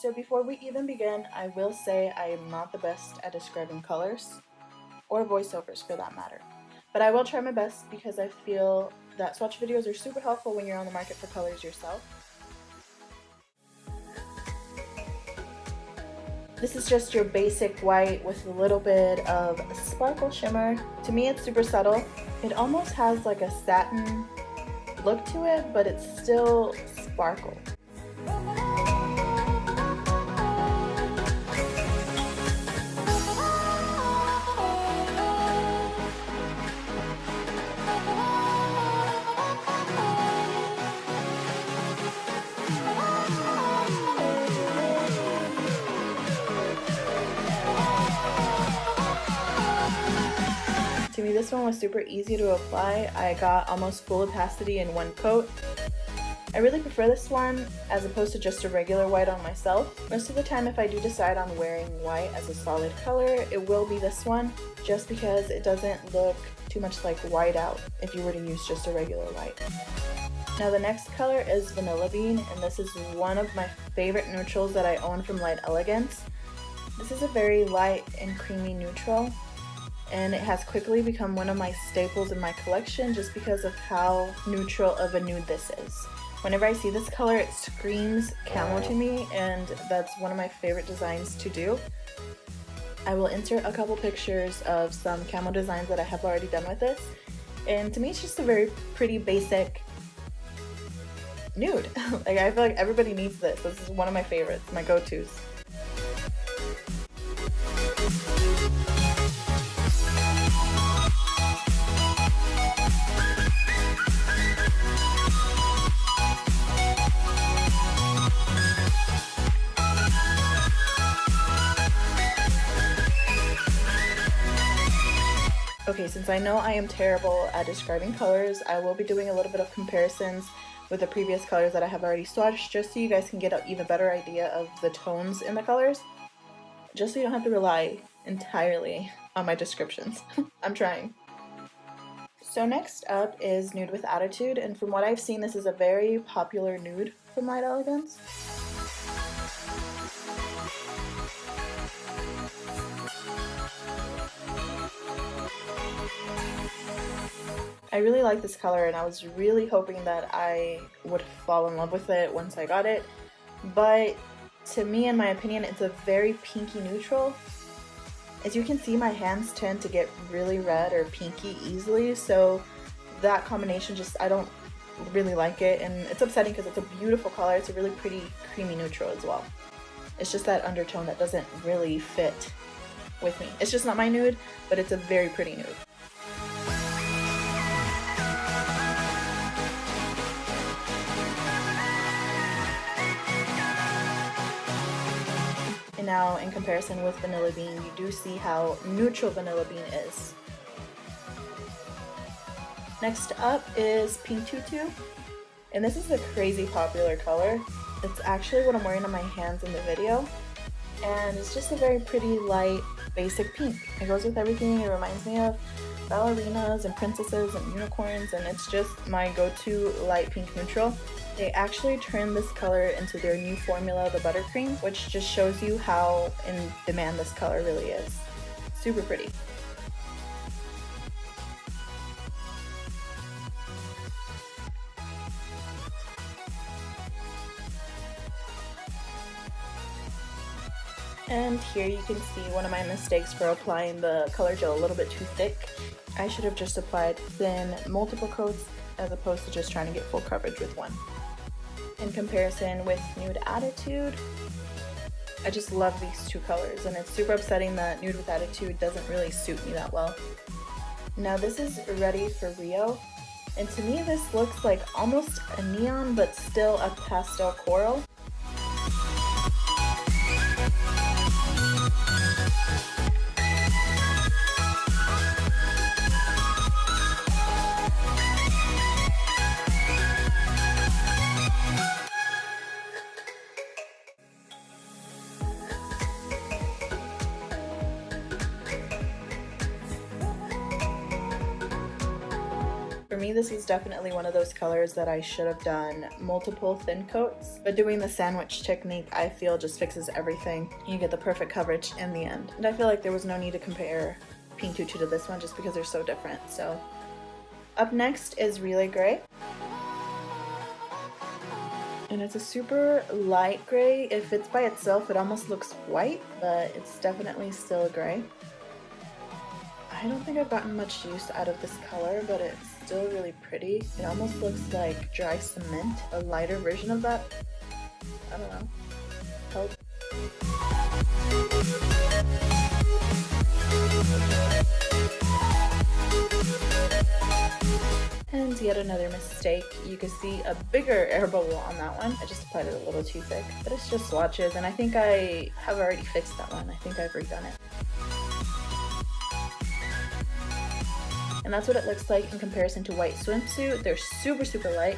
So before we even begin, I will say I am not the best at describing colors, or voiceovers for that matter. But I will try my best because I feel that swatch videos are super helpful when you're on the market for colors yourself. This is just your basic white with a little bit of sparkle shimmer. To me it's super subtle. It almost has like a satin look to it, but it's still sparkle. To me, this one was super easy to apply. I got almost full opacity in one coat. I really prefer this one as opposed to just a regular white on myself. Most of the time if I do decide on wearing white as a solid color, it will be this one, just because it doesn't look too much like white out if you were to use just a regular white. Now the next color is Vanilla Bean, and this is one of my favorite neutrals that I own from Elegance. This is a very light and creamy neutral, and it has quickly become one of my staples in my collection just because of how neutral of a nude this is. Whenever I see this color, it screams camel to me, and that's one of my favorite designs to do. I will insert a couple pictures of some camel designs that I have already done with this, and to me it's just a very pretty basic nude. Like, I feel like everybody needs this. This is one of my favorites, my go-tos. Okay, since I know I am terrible at describing colors, I will be doing a little bit of comparisons with the previous colors that I have already swatched, just so you guys can get an even better idea of the tones in the colors, just so you don't have to rely entirely on my descriptions. I'm trying. So next up is Nude with Attitude, and from what I've seen, this is a very popular nude from Elegance. I really like this color, and I was really hoping that I would fall in love with it once I got it, but to me, in my opinion, it's a very pinky neutral. As you can see, my hands tend to get really red or pinky easily, so that combination just, I don't really like it, and it's upsetting because it's a beautiful color. It's a really pretty creamy neutral as well. It's just that undertone that doesn't really fit with me. It's just not my nude, but it's a very pretty nude. And now, in comparison with Vanilla Bean, you do see how neutral Vanilla Bean is. Next up is Pink Tutu, and this is a crazy popular color. It's actually what I'm wearing on my hands in the video, and it's just a very pretty light basic pink. It goes with everything. It reminds me of ballerinas and princesses and unicorns, and it's just my go-to light pink neutral. They actually turned this color into their new formula, the buttercream, which just shows you how in demand this color really is. Super pretty. And here you can see one of my mistakes for applying the color gel a little bit too thick. I should have just applied thin multiple coats as opposed to just trying to get full coverage with one. In comparison with Nude Attitude, I just love these two colors, and it's super upsetting that Nude with Attitude doesn't really suit me that well. Now this is Ready for Rio, and to me this looks like almost a neon but still a pastel coral. For me, this is definitely one of those colors that I should have done multiple thin coats, but doing the sandwich technique I feel just fixes everything. You get the perfect coverage in the end. And I feel like there was no need to compare Pink Tutu to this one just because they're so different. So up next is Relay Gray. And it's a super light gray. If it's by itself, it almost looks white, but it's definitely still a gray. I don't think I've gotten much use out of this color, but it's still really pretty. It almost looks like dry cement, a lighter version of that. I don't know. Help. And yet another mistake. You can see a bigger air bubble on that one. I just applied it a little too thick, but it's just swatches, and I think I have already fixed that one. I think I've redone it. And that's what it looks like in comparison to white swimsuit. They're super, super light.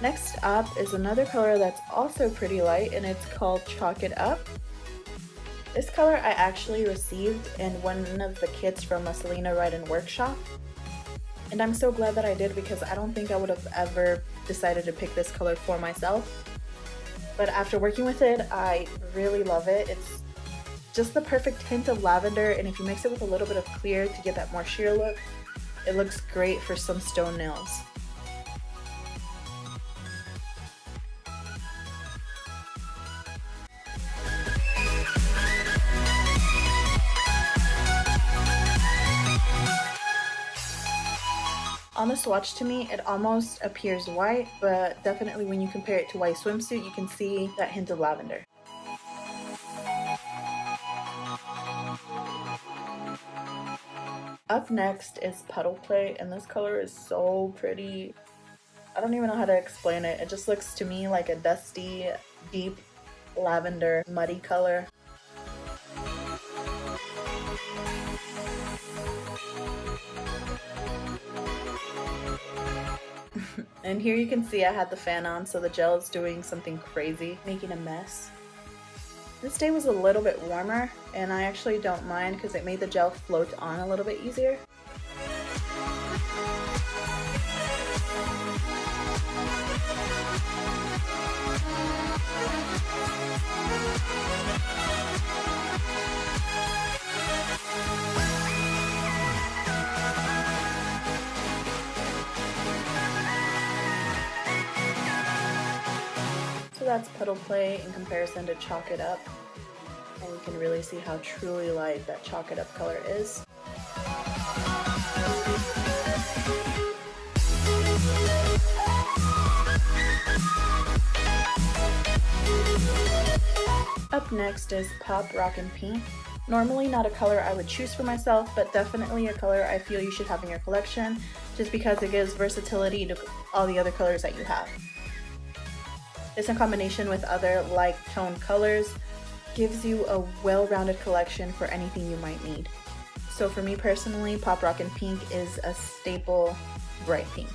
Next up is another color that's also pretty light, and it's called Chalk It Up. This color I actually received in one of the kits from a Selena Ride-In workshop. And I'm so glad that I did, because I don't think I would have ever decided to pick this color for myself. But after working with it, I really love it. It's just the perfect hint of lavender, and if you mix it with a little bit of clear to get that more sheer look, it looks great for some stone nails. On the swatch, to me, it almost appears white, but definitely when you compare it to white swimsuit, you can see that hint of lavender. Up next is Puddle Play, and this color is so pretty. I don't even know how to explain it. It just looks to me like a dusty, deep lavender, muddy color. And here you can see I had the fan on, so the gel is doing something crazy, making a mess. This day was a little bit warmer, and I actually don't mind because it made the gel float on a little bit easier. So that's Puddle Play in comparison to Chalk It Up, and you can really see how truly light that Chalk It Up color is. Up next is Pop Rockin Pink. Normally not a color I would choose for myself, but definitely a color I feel you should have in your collection, just because it gives versatility to all the other colors that you have. This, in combination with other like tone colors, gives you a well-rounded collection for anything you might need. So for me personally, Pop Rockin Pink is a staple bright pink.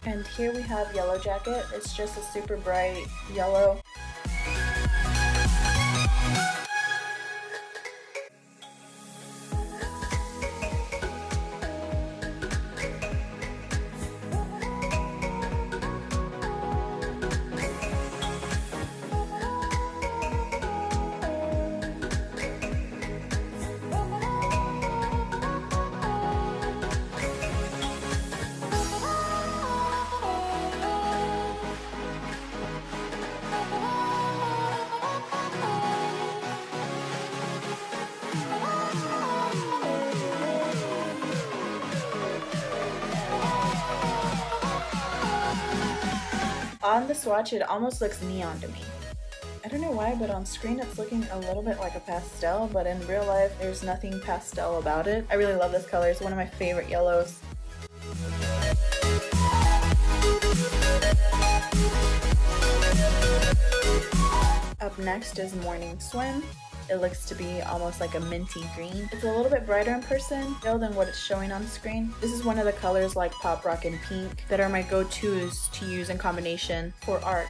And here we have Yellow Jacket. It's just a super bright yellow. On the swatch, it almost looks neon to me. I don't know why, but on screen it's looking a little bit like a pastel, but in real life there's nothing pastel about it. I really love this color. It's one of my favorite yellows. Up next is Morning Swim. It looks to be almost like a minty green. It's a little bit brighter in person though than what it's showing on screen. This is one of the colors like Pop, Rockin Pink that are my go-tos to use in combination for art.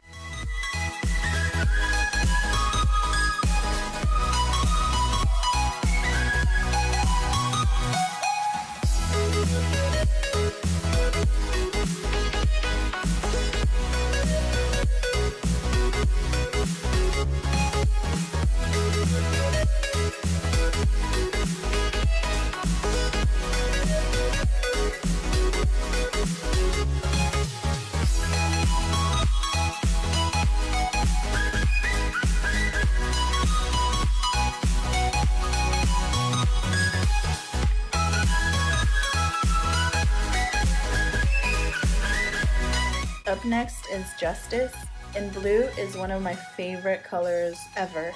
Up next is Justice, and blue is one of my favorite colors ever,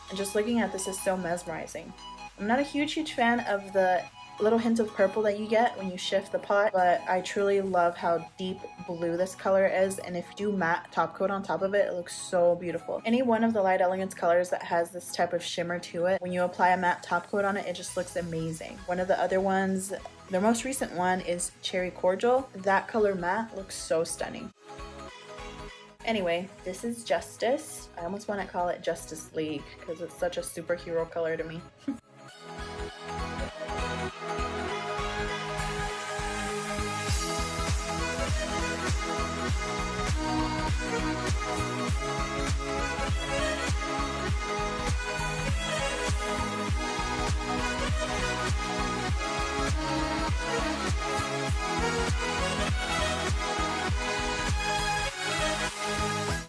and just looking at this is so mesmerizing. I'm not a huge fan of the little hint of purple that you get when you shift the pot, but I truly love how deep blue this color is, and if you do matte top coat on top of it, it looks so beautiful. Any one of the Light Elegance colors that has this type of shimmer to it, when you apply a matte top coat on it, it just looks amazing. One of the other ones, the most recent one, is Cherry Cordial. That color matte looks so stunning. Anyway, this is Justice. I almost want to call it Justice League because it's such a superhero color to me.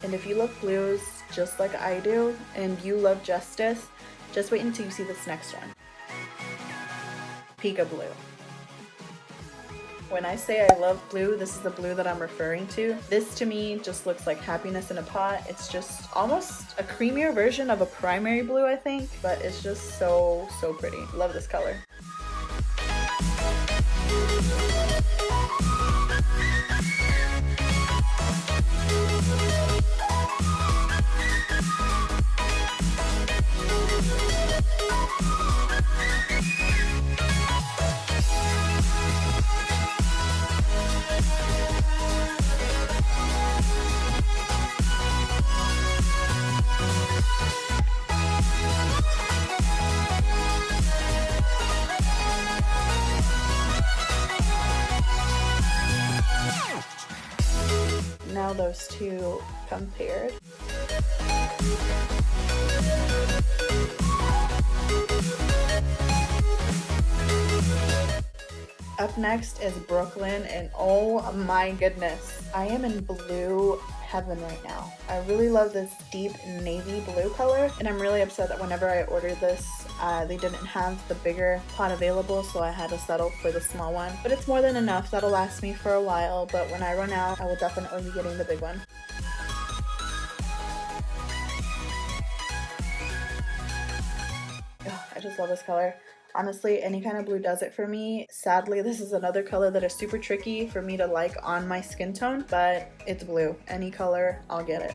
And if you love blues just like I do, and you love Justice, just wait until you see this next one. Peekaboo. When I say I love blue, this is the blue that I'm referring to. This to me just looks like happiness in a pot. It's just almost a creamier version of a primary blue, I think, but it's just so pretty. Love this color. Now those two compared. Up next is Brooklyn, and oh my goodness, I am in blue heaven right now. I really love this deep navy blue color, and I'm really upset that whenever I ordered this, they didn't have the bigger pot available, so I had to settle for the small one. But it's more than enough. That'll last me for a while, but when I run out, I will definitely be getting the big one. Oh, I just love this color. Honestly, any kind of blue does it for me. Sadly, this is another color that is super tricky for me to like on my skin tone, but it's blue. Any color, I'll get it.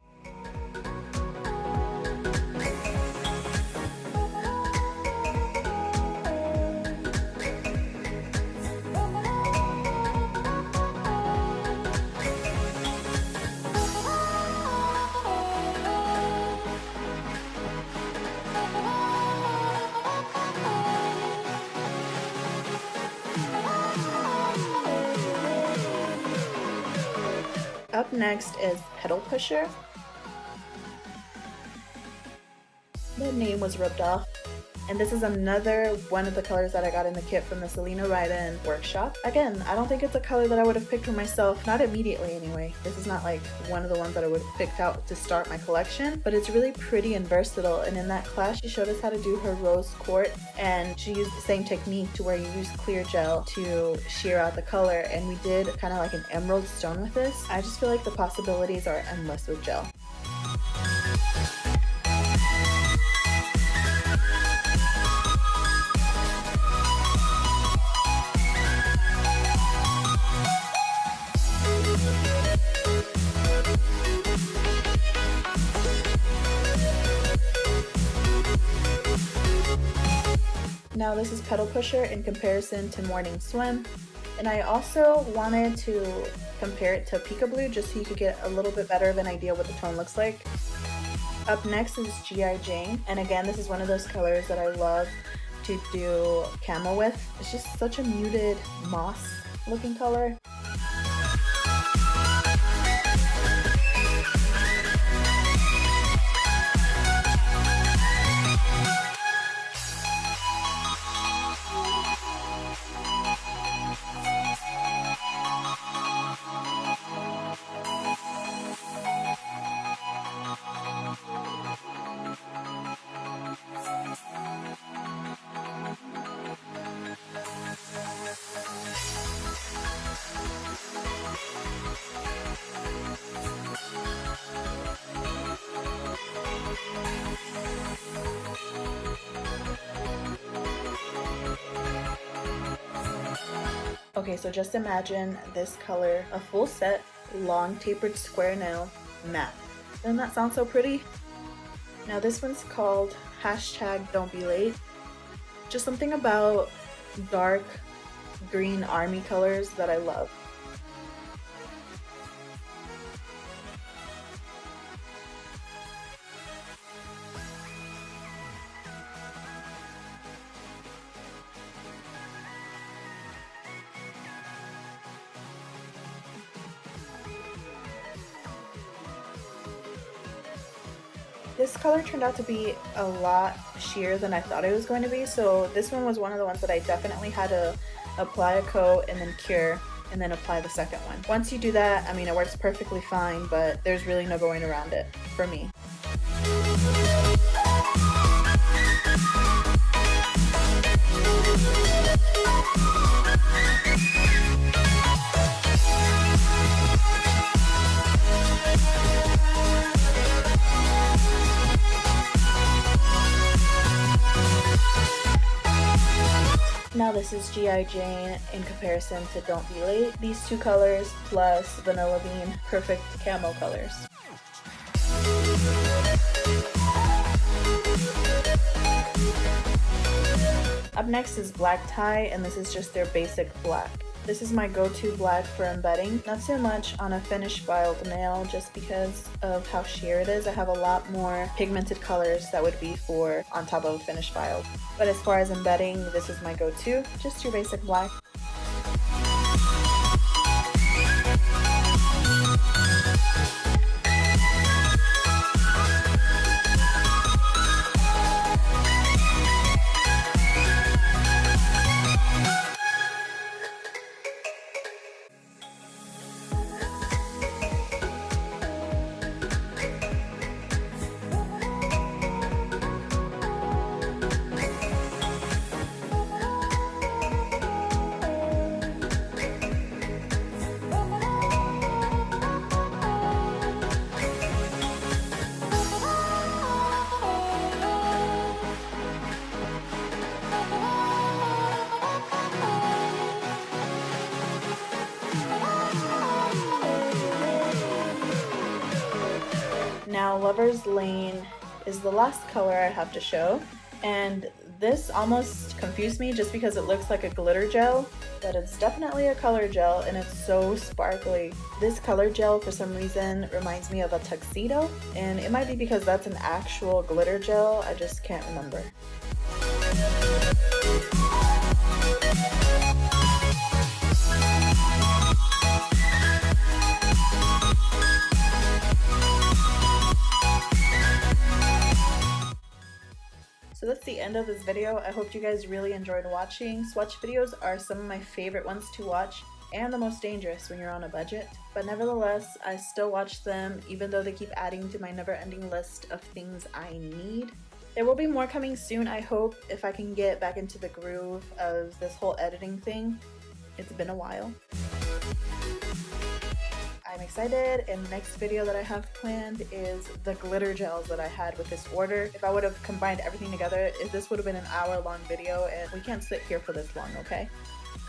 Up next is Petal Pusher. The name was ripped off. And this is another one of the colors that I got in the kit from the Selena Rida workshop. Again, I don't think it's a color that I would have picked for myself, not immediately anyway. This is not like one of the ones that I would have picked out to start my collection, but it's really pretty and versatile. And in that class, she showed us how to do her rose quartz, and she used the same technique to where you use clear gel to sheer out the color, and we did kind of like an emerald stone with this. I just feel like the possibilities are endless with gel. Now this is Petal Pusher in comparison to Morning Swim, and I also wanted to compare it to Peekaboo just so you could get a little bit better of an idea what the tone looks like. Up next is G.I Jane, and again this is one of those colors that I love to do camo with. It's just such a muted moss looking color. Okay, so just imagine this color, a full set, long tapered square nail, matte. Doesn't that sound so pretty? Now this one's called #Don'tBeLate. Just something about dark green army colors that I love. This color turned out to be a lot sheer than I thought it was going to be, so this one was one of the ones that I definitely had to apply a coat and then cure and then apply the second one. Once you do that, I mean, it works perfectly fine, but there's really no going around it for me. Now this is G.I Jane in comparison to Don't Be Late. These two colors plus Vanilla Bean, perfect camo colors. Up next is Black Tie, and this is just their basic black. This is my go-to black for embedding. Not so much on a finished filed nail just because of how sheer it is. I have a lot more pigmented colors that would be for on top of a finished filed. But as far as embedding, this is my go-to, just your basic black. Now Lover's Lane is the last color I have to show, and this almost confused me just because it looks like a glitter gel, but it's definitely a color gel and it's so sparkly. This color gel for some reason reminds me of a tuxedo, and it might be because that's an actual glitter gel, I just can't remember. So that's the end of this video. I hope you guys really enjoyed watching. Swatch videos are some of my favorite ones to watch and the most dangerous when you're on a budget. But nevertheless, I still watch them even though they keep adding to my never-ending list of things I need. There will be more coming soon, I hope, if I can get back into the groove of this whole editing thing. It's been a while. I'm excited, and the next video that I have planned is the glitter gels that I had with this order. If I would have combined everything together, this would have been an hour-long video, and we can't sit here for this long, okay?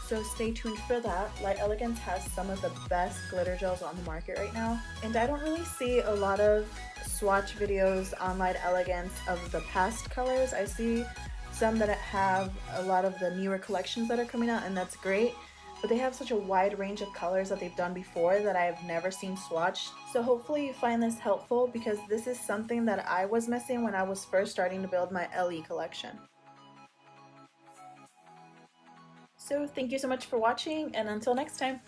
So stay tuned for that. Light Elegance has some of the best glitter gels on the market right now, and I don't really see a lot of swatch videos on Light Elegance of the past colors. I see some that have a lot of the newer collections that are coming out, and that's great. But they have such a wide range of colors that they've done before that I have never seen swatched. So hopefully you find this helpful, because this is something that I was missing when I was first starting to build my LE collection. So thank you so much for watching, and until next time.